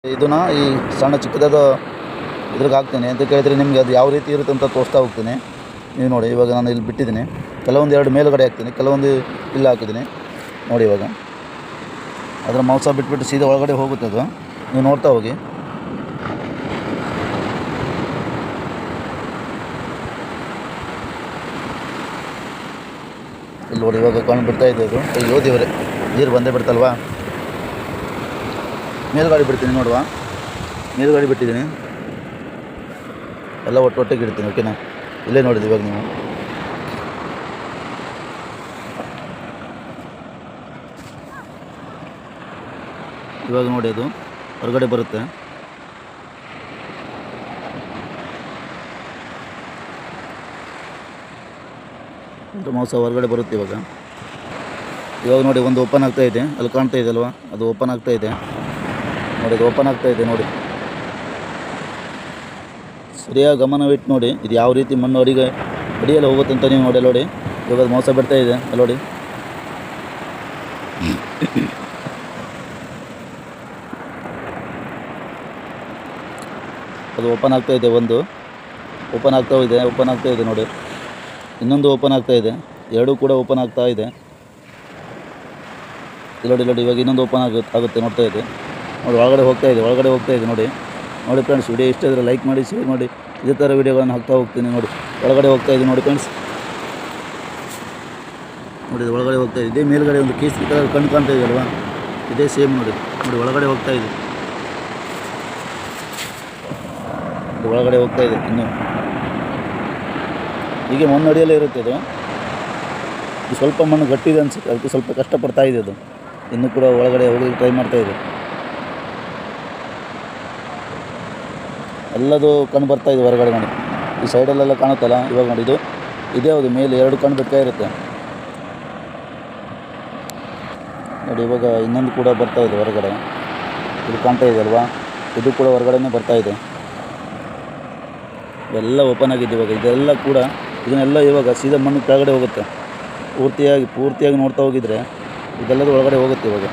ಇದನ್ನು ಈ ಸಣ್ಣ ಚಿಕ್ಕದಾದ ಇದ್ರಿಗೆ ಹಾಕ್ತೀನಿ ಅಂತ ಕೇಳಿದರೆ ನಿಮಗೆ ಅದು ಯಾವ ರೀತಿ ಇರುತ್ತೆ ಅಂತ ತೋರಿಸ್ತಾ ಹೋಗ್ತೀನಿ. ನೀವು ನೋಡಿ, ಇವಾಗ ನಾನು ಇಲ್ಲಿ ಬಿಟ್ಟಿದ್ದೀನಿ. ಕೆಲವೊಂದು 2 ಮೇಲುಗಡೆ ಹಾಕ್ತೀನಿ, ಕೆಲವೊಂದು ಇಲ್ಲಿ ಹಾಕಿದ್ದೀನಿ ನೋಡಿ. ಇವಾಗ ಅದರ ಮಾಂಸ ಬಿಟ್ಬಿಟ್ಟು ಸೀದಾ ಒಳಗಡೆ ಹೋಗುತ್ತೆ ಅದು. ನೀವು ನೋಡ್ತಾ ಹೋಗಿ. ಇಲ್ಲಿ ನೋಡಿ, ಇವಾಗ ಕಾಣ್ ಬಿಡ್ತಾ ಇದೆ ಅದು. ಅಯ್ಯೋ ದೇವರೇ, ನೀರು ಬಂದೇ ಬಿಡ್ತಲ್ವಾ. ಮೇಲ್ಗಾಡಿ ಬಿಡ್ತೀನಿ ನೋಡುವ. ಮೇಲ್ಗಾಡಿ ಬಿಟ್ಟಿದ್ದೀನಿ, ಎಲ್ಲ ಒಟ್ಟೊಟ್ಟಿಗೆ ಇಡ್ತೀನಿ. ಓಕೆನಾ? ಇಲ್ಲೇ ನೋಡಿದ್ದು ಇವಾಗ ನೀವು. ಇವಾಗ ನೋಡಿ, ಅದು ಹೊರಗಡೆ ಬರುತ್ತೆ. ಮಾಂಸ ಹೊರಗಡೆ ಬರುತ್ತೆ ಇವಾಗ ನೋಡಿ. ಒಂದು ಓಪನ್ ಆಗ್ತಾ ಇದೆ, ಅಲ್ಲಿ ಕಾಣ್ತಾ ಇದೆ ಅಲ್ವಾ, ಅದು ಓಪನ್ ಆಗ್ತಾ ಇದೆ ನೋಡಿ. ಅದು ಓಪನ್ ಆಗ್ತಾ ಇದೆ ನೋಡಿ. ಸರಿಯಾಗಿ ಗಮನವಿಟ್ಟು ನೋಡಿ, ಇದು ಯಾವ ರೀತಿ ಮಣ್ಣು ಅಡಿಯಲ್ಲಿ ಹೋಗುತ್ತೆ ಅಂತ ನೀವು ನೋಡಿ. ನೋಡಿ, ಇವಾಗ ಅದು ಮಾಂಸ ಬಿಡ್ತಾ ಇದೆ ಅಲ್ಲಿ ನೋಡಿ. ಅದು ಓಪನ್ ಆಗ್ತಾ ಇದೆ. ಒಂದು ಓಪನ್ ಆಗ್ತಾ ಇದೆ ನೋಡಿ. ಇನ್ನೊಂದು ಓಪನ್ ಆಗ್ತಾ ಇದೆ. ಎರಡೂ ಕೂಡ ಓಪನ್ ಆಗ್ತಾ ಇದೆ. ನೋಡಿ ಇವಾಗ ಇನ್ನೊಂದು ಓಪನ್ ಆಗುತ್ತೆ ನೋಡ್ತಾ ಇದೆ ನೋಡಿ. ಒಳಗಡೆ ಹೋಗ್ತಾ ಇದೆ ನೋಡಿ. ನೋಡಿ ಫ್ರೆಂಡ್ಸ್, ವಿಡಿಯೋ ಇಷ್ಟ ಇದ್ದರೆ ಲೈಕ್ ಮಾಡಿ, ಶೇರ್ ಮಾಡಿ. ಇದೇ ಥರ ವೀಡಿಯೋಗಳನ್ನು ಹಾಕ್ತಾ ಹೋಗ್ತೀನಿ ನೋಡಿ. ಒಳಗಡೆ ಹೋಗ್ತಾ ಇದೆ ನೋಡಿ ಫ್ರೆಂಡ್ಸ್. ನೋಡಿ, ಇದು ಒಳಗಡೆ ಹೋಗ್ತಾ ಇದೆ. ಇದೇ ಮೇಲ್ಗಡೆ ಒಂದು ಕೇಸರಿ ಕಲರ್ ಕಣ್ಣು ಕಾಣ್ತಾ ಇದೆ ಅಲ್ವಾ, ಇದೇ ಸೇಮ್ ನೋಡಿ. ಒಳಗಡೆ ಹೋಗ್ತಾ ಇದೆ. ಇದು ಒಳಗಡೆ ಹೋಗ್ತಾ ಇದೆ. ಇನ್ನು ಹೀಗೆ ಮಣ್ಣು ಅಡಿಯಲ್ಲೇ ಇರುತ್ತೆ ಅದು. ಇದು ಸ್ವಲ್ಪ ಮಣ್ಣು ಗಟ್ಟಿದೆ ಅನಿಸುತ್ತೆ, ಅದಕ್ಕೆ ಸ್ವಲ್ಪ ಕಷ್ಟಪಡ್ತಾ ಇದೆ ಅದು. ಇನ್ನೂ ಕೂಡ ಒಳಗಡೆ ಹೋಗಿ ಟ್ರೈ ಮಾಡ್ತಾ ಇದೆ. ಎಲ್ಲದು ಕಣ್ಣು ಬರ್ತಾ ಇದೆ ಹೊರಗಡೆ ನೋಡಿ. ಈ ಸೈಡಲ್ಲೆಲ್ಲ ಕಾಣುತ್ತಲ್ಲ ಇವಾಗ ನೋಡಿ. ಇದೇ ಹೌದು, ಮೇಲೆ 2 ಕಣ್ಣು ಬರ್ತಾ ಇರುತ್ತೆ ನೋಡಿ. ಇವಾಗ ಇನ್ನೊಂದು ಕೂಡ ಬರ್ತಾ ಇದೆ ಹೊರಗಡೆ. ಇದು ಕಾಣ್ತಾ ಇದೆ ಅಲ್ವಾ, ಇದು ಕೂಡ ಹೊರಗಡೆನೇ ಬರ್ತಾ ಇದೆ. ಎಲ್ಲ ಓಪನ್ ಆಗಿದೆ ಇವಾಗ. ಇದೆಲ್ಲ ಕೂಡ ಇದನ್ನೆಲ್ಲ ಇವಾಗ ಸೀದಾ ಮಣ್ಣು ಕೆಳಗಡೆ ಹೋಗುತ್ತೆ. ಪೂರ್ತಿಯಾಗಿ ನೋಡ್ತಾ ಹೋಗಿದರೆ ಇದೆಲ್ಲದು ಒಳಗಡೆ ಹೋಗುತ್ತೆ ಇವಾಗ.